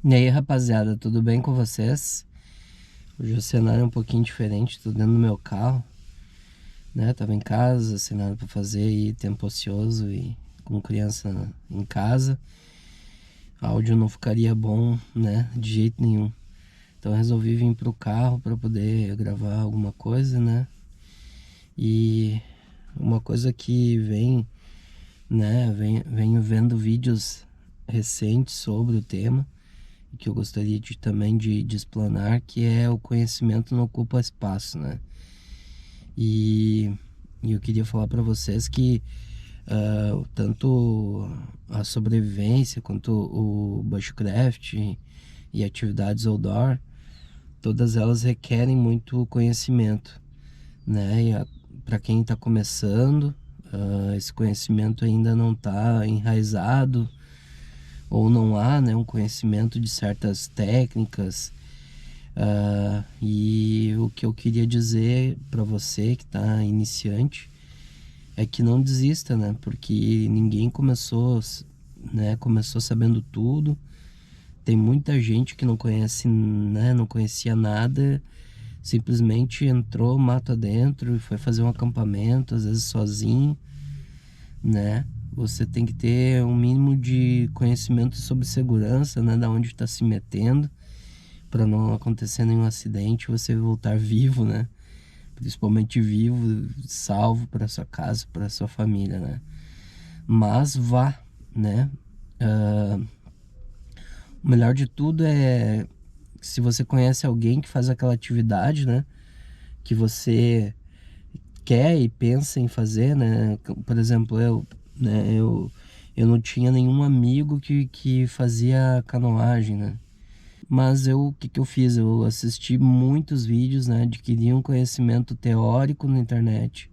E aí, rapaziada, tudo bem com vocês? Hoje o cenário é um pouquinho diferente, tô dentro do meu carro, né? Tava em casa, sem nada pra fazer aí, tempo ocioso e com criança em casa. Áudio não ficaria bom, né? De jeito nenhum. Então eu resolvi vir pro carro pra poder gravar alguma coisa, né? E uma coisa que venho vendo vídeos recentes sobre o tema que eu gostaria também de explanar, que é o conhecimento não ocupa espaço, né? E, e eu queria falar para vocês que tanto a sobrevivência quanto o bushcraft e atividades outdoor, todas elas requerem muito conhecimento, né? E para quem está começando, esse conhecimento ainda não está enraizado ou não há, né, um conhecimento de certas técnicas. E o que eu queria dizer para você que está iniciante é que não desista, né? Porque ninguém começou, né? Começou sabendo tudo. Tem muita gente que não conhece, né? Não conhecia nada, simplesmente entrou mato adentro e foi fazer um acampamento, às vezes sozinho, né? Você tem que ter um mínimo de conhecimento sobre segurança, né? Da onde está se metendo, para não acontecer nenhum acidente, você voltar vivo, né? Principalmente vivo, salvo para sua casa, para sua família, né? Mas vá, né? O melhor de tudo é se você conhece alguém que faz aquela atividade, né? Que você quer e pensa em fazer, né? Por exemplo, eu não tinha nenhum amigo que fazia canoagem, né? Mas o que que eu fiz? Eu assisti muitos vídeos, né? Adquiri um conhecimento teórico na internet.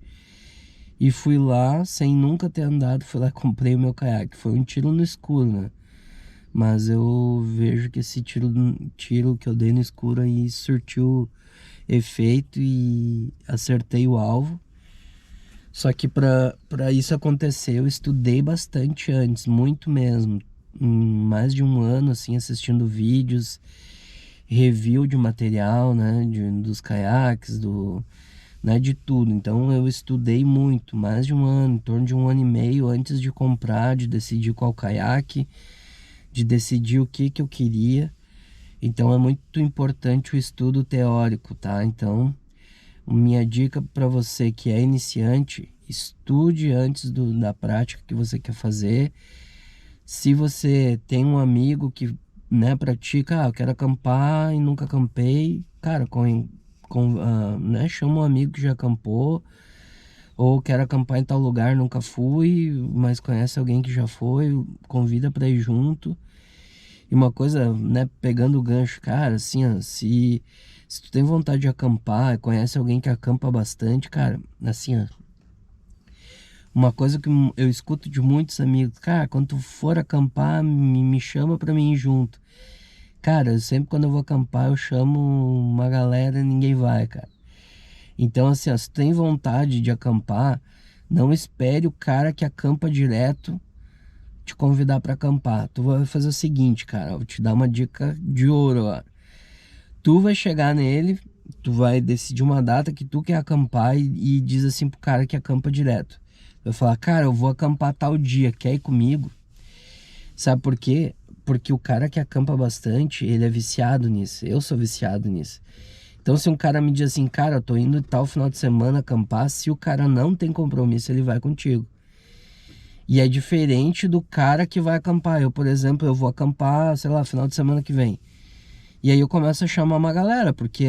E fui lá, sem nunca ter andado, fui lá e comprei o meu caiaque. Foi um tiro no escuro, né? Mas eu vejo que esse tiro que eu dei no escuro aí surtiu efeito e acertei o alvo. Só que para isso acontecer, eu estudei bastante antes, muito mesmo. Mais de um ano, assim, assistindo vídeos, review de material, né? Dos caiaques, né, de tudo. Então eu estudei muito, mais de um ano, em torno de um ano e meio antes de comprar, de decidir qual caiaque, de decidir o que que eu queria. Então é muito importante o estudo teórico, tá? Então, minha dica para você que é iniciante, estude antes da prática que você quer fazer. Se você tem um amigo que, né, pratica, eu quero acampar e nunca acampei, cara, né, chama um amigo que já acampou, ou quero acampar em tal lugar, nunca fui, mas conhece alguém que já foi, convida para ir junto. E uma coisa, né, pegando o gancho, cara, assim, ó, se tu tem vontade de acampar, conhece alguém que acampa bastante, cara, assim, ó, uma coisa que eu escuto de muitos amigos, cara, quando tu for acampar, me chama pra mim ir junto. Cara, sempre quando eu vou acampar, eu chamo uma galera e ninguém vai, cara. Então, assim, ó, se tu tem vontade de acampar, não espere o cara que acampa direto te convidar pra acampar. Tu vai fazer o seguinte, cara, eu vou te dar uma dica de ouro, ó. Tu vai chegar nele, tu vai decidir uma data que tu quer acampar e diz assim pro cara que acampa direto. Vai falar, cara, eu vou acampar tal dia, quer ir comigo? Sabe por quê? Porque o cara que acampa bastante, ele é viciado nisso. Eu sou viciado nisso. Então, se um cara me diz assim, cara, eu tô indo tal final de semana acampar, se o cara não tem compromisso, ele vai contigo. E é diferente do cara que vai acampar. Eu, por exemplo, eu vou acampar, sei lá, final de semana que vem. E aí eu começo a chamar uma galera, porque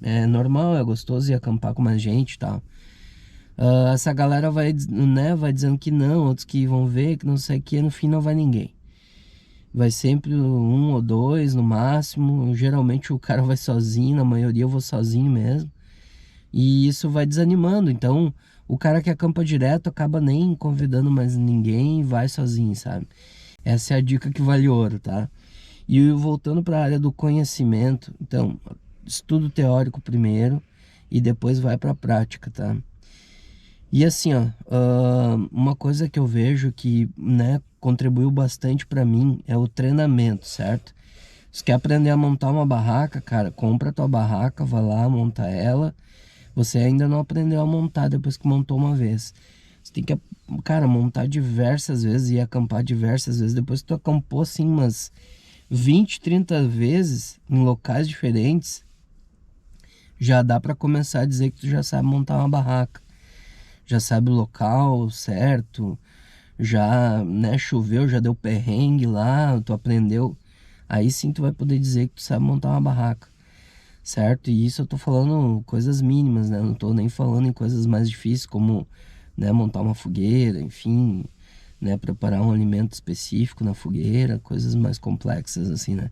é normal, é gostoso ir acampar com mais gente e tal. Essa galera vai, né, vai dizendo que não, outros que vão ver, que não sei o que, no fim não vai ninguém. Vai sempre um ou dois no máximo. Geralmente o cara vai sozinho, na maioria eu vou sozinho mesmo. E isso vai desanimando. Então o cara que acampa direto acaba nem convidando mais ninguém e vai sozinho, sabe? Essa é a dica que vale ouro, tá? E voltando para a área do conhecimento, então, estudo teórico primeiro e depois vai para a prática, tá? E assim, ó, uma coisa que eu vejo que, né, contribuiu bastante para mim é o treinamento, certo? Se quer aprender a montar uma barraca, cara, compra a tua barraca, vai lá, monta ela. Você ainda não aprendeu a montar depois que montou uma vez. Você tem que, cara, montar diversas vezes e acampar diversas vezes. Depois que tu acampou, assim, umas 20, 30 vezes em locais diferentes, já dá pra começar a dizer que tu já sabe montar uma barraca. Já sabe o local certo, já, né, choveu, já deu perrengue lá, tu aprendeu. Aí sim tu vai poder dizer que tu sabe montar uma barraca, certo? E isso eu tô falando coisas mínimas, né? Não tô nem falando em coisas mais difíceis como, né, montar uma fogueira, enfim, né, preparar um alimento específico na fogueira, coisas mais complexas assim, né?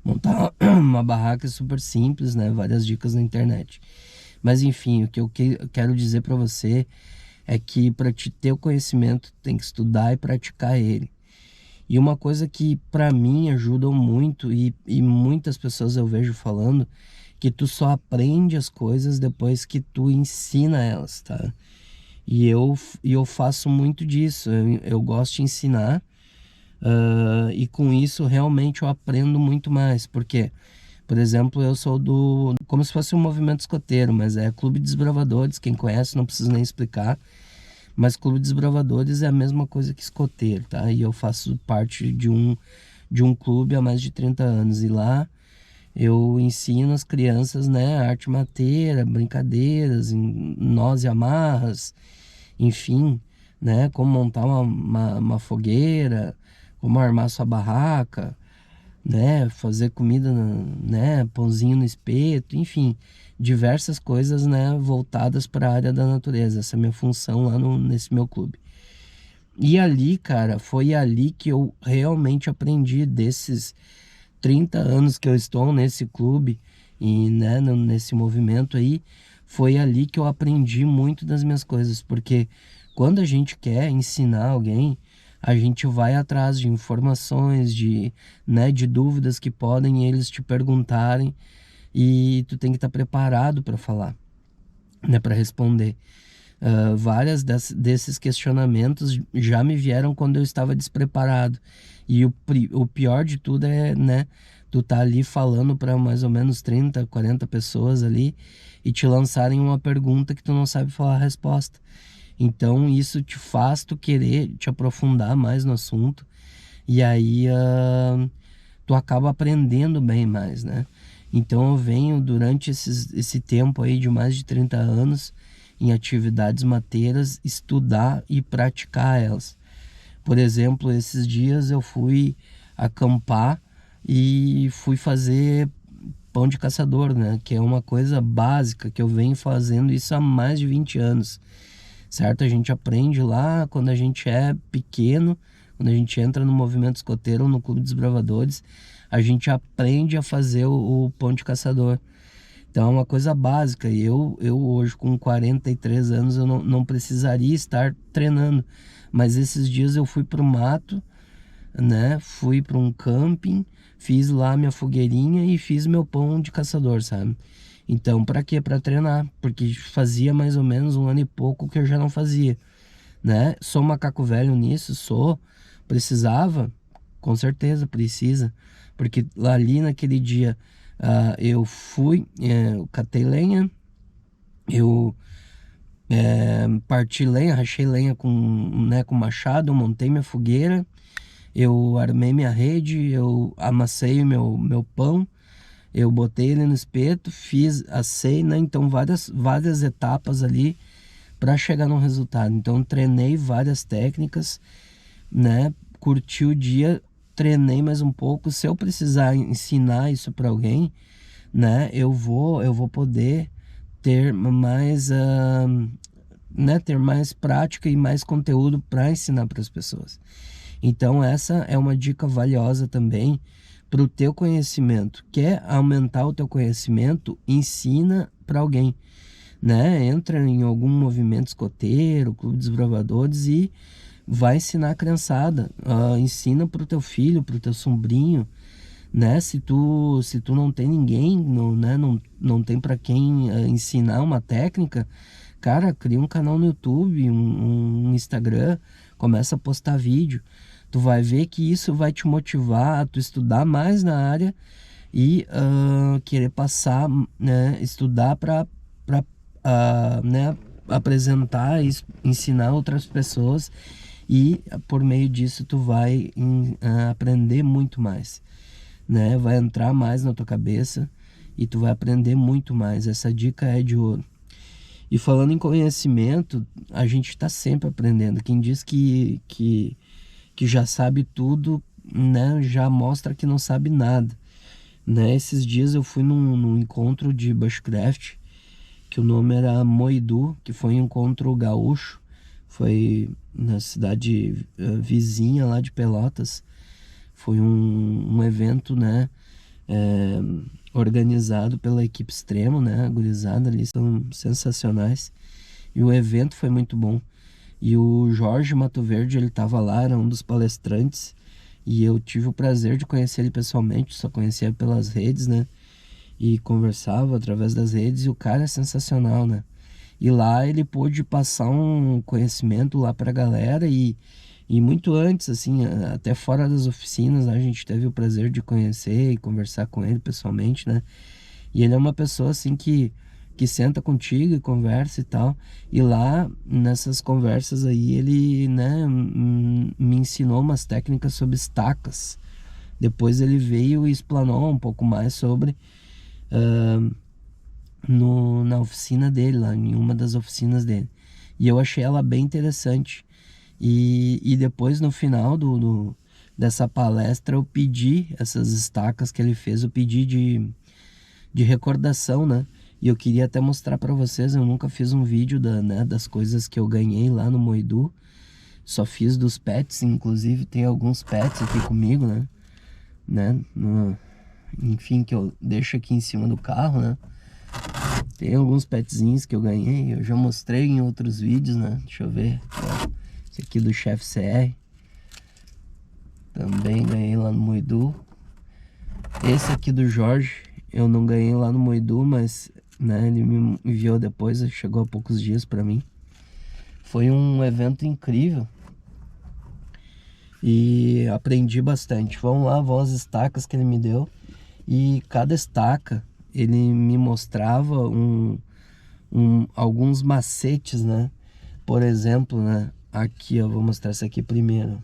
Montar uma barraca é super simples, né? Várias dicas na internet. Mas enfim, o que eu quero dizer para você é que para te ter o conhecimento, tem que estudar e praticar ele. E uma coisa que para mim ajudou muito e muitas pessoas eu vejo falando, que tu só aprende as coisas depois que tu ensina elas, tá? E eu faço muito disso, eu gosto de ensinar, e com isso realmente eu aprendo muito mais, porque, por exemplo, eu sou como se fosse um movimento escoteiro, mas é Clube dos Bravadores, quem conhece não precisa nem explicar, mas Clube dos Bravadores é a mesma coisa que escoteiro, tá? E eu faço parte de um clube há mais de 30 anos. E lá eu ensino as crianças, né, arte mateira, brincadeiras, nós e amarras, enfim, né, como montar uma fogueira, como armar sua barraca, né, fazer comida, né, pãozinho no espeto, enfim, diversas coisas, né, voltadas para a área da natureza. Essa é a minha função lá nesse meu clube. E ali, cara, foi ali que eu realmente aprendi desses 30 anos que eu estou nesse clube e, né, nesse movimento aí, foi ali que eu aprendi muito das minhas coisas, porque quando a gente quer ensinar alguém, a gente vai atrás de informações, né, de dúvidas que podem eles te perguntarem e tu tem que estar preparado para falar, né, para responder. Várias desses questionamentos já me vieram quando eu estava despreparado. E o pior de tudo é, né, tu tá ali falando para mais ou menos 30, 40 pessoas ali e te lançarem uma pergunta que tu não sabe falar a resposta. Então isso te faz tu querer te aprofundar mais no assunto e aí tu acaba aprendendo bem mais, né? Então eu venho durante esse tempo aí de mais de 30 anos em atividades mateiras, estudar e praticar elas. Por exemplo, esses dias eu fui acampar e fui fazer pão de caçador, né? Que é uma coisa básica que eu venho fazendo isso há mais de 20 anos, certo? A gente aprende lá quando a gente é pequeno, quando a gente entra no movimento escoteiro ou no Clube dos Bravadores, a gente aprende a fazer o pão de caçador. Então é uma coisa básica. E eu hoje com 43 anos eu não precisaria estar treinando. Mas esses dias eu fui para o mato, né? Fui para um camping, fiz lá minha fogueirinha e fiz meu pão de caçador, sabe? Então, para quê? Para treinar, porque fazia mais ou menos um ano e pouco que eu já não fazia, né? Sou macaco velho nisso, precisava, com certeza precisa, porque lá ali naquele dia eu fui, eu catei lenha, eu parti lenha, rachei lenha né, com machado, montei minha fogueira, eu armei minha rede, eu amassei meu pão, eu botei ele no espeto, assei, né? Então várias etapas ali para chegar no resultado. Então treinei várias técnicas, né? Curti o dia, treinei mais um pouco. Se eu precisar ensinar isso para alguém, né? Eu vou poder ter mais, né? Ter mais prática e mais conteúdo para ensinar para as pessoas. Então essa é uma dica valiosa também para o teu conhecimento. Quer aumentar o teu conhecimento? Ensina para alguém, né? Entra em algum movimento escoteiro, Clube dos Bravadores e vai ensinar a criançada. Ensina para o teu filho, para o teu sobrinho, né? Se tu não tem ninguém, não, né? Não tem para quem ensinar uma técnica, cara, cria um canal no YouTube, um Instagram, começa a postar vídeo, tu vai ver que isso vai te motivar a tu estudar mais na área e querer passar, né, estudar para né, apresentar, ensinar outras pessoas e por meio disso tu vai aprender muito mais, né? Vai entrar mais na tua cabeça e tu vai aprender muito mais. Essa dica é de ouro. E falando em conhecimento, a gente está sempre aprendendo. Quem diz que já sabe tudo, né, já mostra que não sabe nada, né? Esses dias eu fui num encontro de bushcraft, que o nome era Moidu, que foi um encontro gaúcho, foi na cidade vizinha lá de Pelotas. Foi um evento, né, é, organizado pela equipe Extremo, né, a gurizada ali são sensacionais, e o evento foi muito bom. E o Jorge Mato Verde, ele estava lá, era um dos palestrantes, e eu tive o prazer de conhecer ele pessoalmente, só conhecia pelas redes, né, e conversava através das redes, e o cara é sensacional, né. E lá ele pôde passar um conhecimento lá pra galera e muito antes, assim, até fora das oficinas, a gente teve o prazer de conhecer e conversar com ele pessoalmente, né? E ele é uma pessoa, assim, que senta contigo e conversa e tal. E lá, nessas conversas aí, ele, né, me ensinou umas técnicas sobre estacas. Depois ele veio e explanou um pouco mais sobre... na oficina dele, lá em uma das oficinas dele. E eu achei ela bem interessante. E depois, no final dessa palestra, eu pedi essas estacas que ele fez, eu pedi de recordação, né? E eu queria até mostrar para vocês, eu nunca fiz um vídeo né, das coisas que eu ganhei lá no Moidu. Só fiz dos pets, inclusive tem alguns pets aqui comigo, né? Enfim, que eu deixo aqui em cima do carro, né? Tem alguns petzinhos que eu ganhei, eu já mostrei em outros vídeos, né? Deixa eu ver. Ó, esse aqui do Chef CR. Também ganhei lá no Moidu. Esse aqui do Jorge, eu não ganhei lá no Moidu, mas, né, ele me enviou depois, chegou há poucos dias pra mim. Foi um evento incrível. E aprendi bastante. Vamos lá, vão as estacas que ele me deu. E cada estaca, ele me mostrava alguns macetes, né? Por exemplo, né? Aqui, ó, vou mostrar essa aqui primeiro.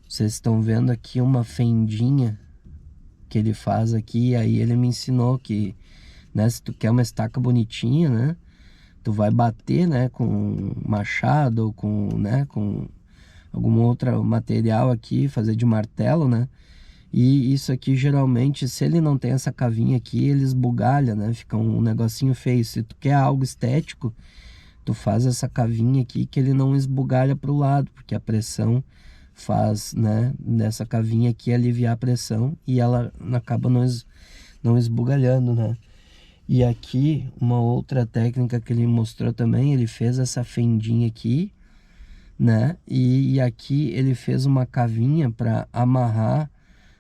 Vocês estão vendo aqui uma fendinha que ele faz aqui. E aí ele me ensinou que, né? Se tu quer uma estaca bonitinha, né? Tu vai bater, né? Com machado ou com algum outro material aqui, fazer de martelo, né? E isso aqui, geralmente, se ele não tem essa cavinha aqui, ele esbugalha, né? Fica um negocinho feio. Se tu quer algo estético, tu faz essa cavinha aqui que ele não esbugalha pro lado, porque a pressão faz, né, nessa cavinha aqui aliviar a pressão e ela acaba não esbugalhando, né? E aqui, uma outra técnica que ele mostrou também, ele fez essa fendinha aqui, né? E aqui ele fez uma cavinha para amarrar,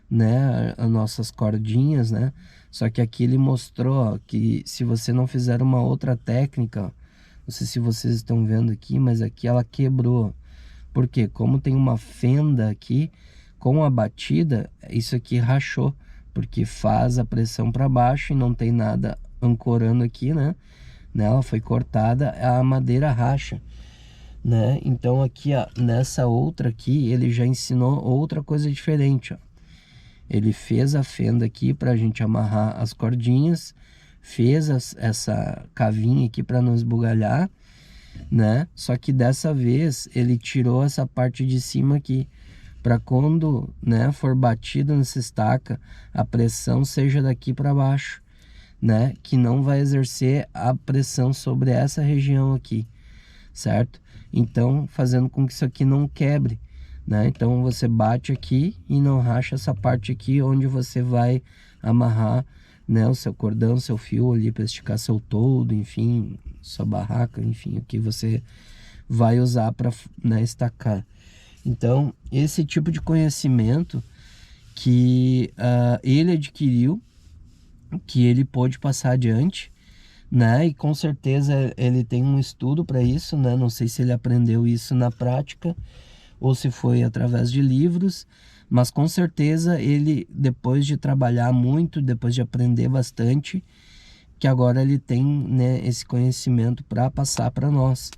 né, as nossas cordinhas, né? Só que aqui ele mostrou, ó, que se você não fizer uma outra técnica, ó, não sei se vocês estão vendo aqui, mas aqui ela quebrou. Porque como tem uma fenda aqui, com a batida, isso aqui rachou, porque faz a pressão para baixo e não tem nada ancorando aqui, né? Ela foi cortada, a madeira racha, né? Então aqui, ó, nessa outra aqui, ele já ensinou outra coisa diferente, ó. Ele fez a fenda aqui para a gente amarrar as cordinhas, fez essa cavinha aqui para não esbugalhar, né? Só que dessa vez ele tirou essa parte de cima aqui, para quando, né, for batida nessa estaca, a pressão seja daqui para baixo, né? Que não vai exercer a pressão sobre essa região aqui, certo? Então, fazendo com que isso aqui não quebre, né? Então você bate aqui e não racha essa parte aqui onde você vai amarrar, né, o seu cordão, seu fio ali para esticar seu toldo, enfim, sua barraca, enfim, o que você vai usar para, né, estacar. Então, esse tipo de conhecimento que ele adquiriu, que ele pôde passar adiante, né? E com certeza ele tem um estudo para isso, né? Não sei se ele aprendeu isso na prática, ou se foi através de livros, mas com certeza ele, depois de trabalhar muito, depois de aprender bastante, que agora ele tem, né, esse conhecimento para passar para nós.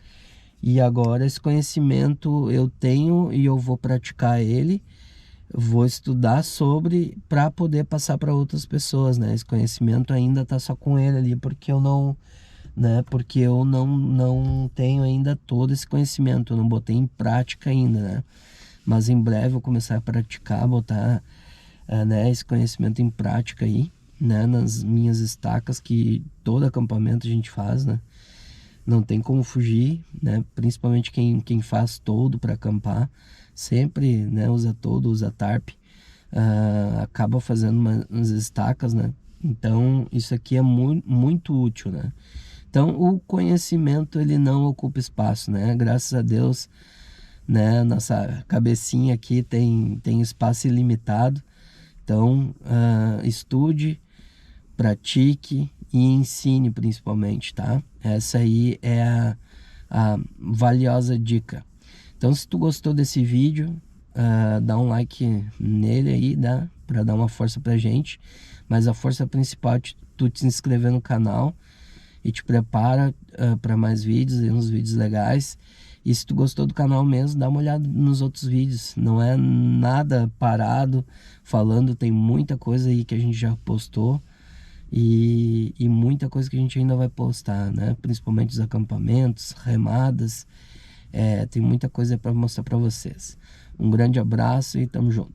E agora esse conhecimento eu tenho e eu vou praticar ele, vou estudar sobre para poder passar para outras pessoas, né? Esse conhecimento ainda tá só com ele ali porque eu não, né? Porque eu não tenho ainda todo esse conhecimento, eu não botei em prática ainda, né? Mas em breve eu vou começar a praticar, botar, né, esse conhecimento em prática aí, né? Nas minhas estacas que todo acampamento a gente faz, né? Não tem como fugir, né? Principalmente quem faz todo para acampar, sempre, né, usa todo, usa tarp, acaba fazendo umas estacas, né? Então isso aqui é muito útil, né? Então o conhecimento ele não ocupa espaço, né? Graças a Deus, né? Nossa cabecinha aqui tem espaço ilimitado. Então estude, pratique e ensine principalmente, tá? Essa aí é a valiosa dica. Então, se tu gostou desse vídeo, dá um like nele aí, dá para dar uma força pra gente. Mas a força principal é tu te inscrever no canal e te prepara para mais vídeos e uns vídeos legais. E se tu gostou do canal mesmo, dá uma olhada nos outros vídeos. Não é nada parado falando, tem muita coisa aí que a gente já postou. E muita coisa que a gente ainda vai postar, né? Principalmente os acampamentos, remadas, tem muita coisa para mostrar para vocês. Um grande abraço e tamo junto.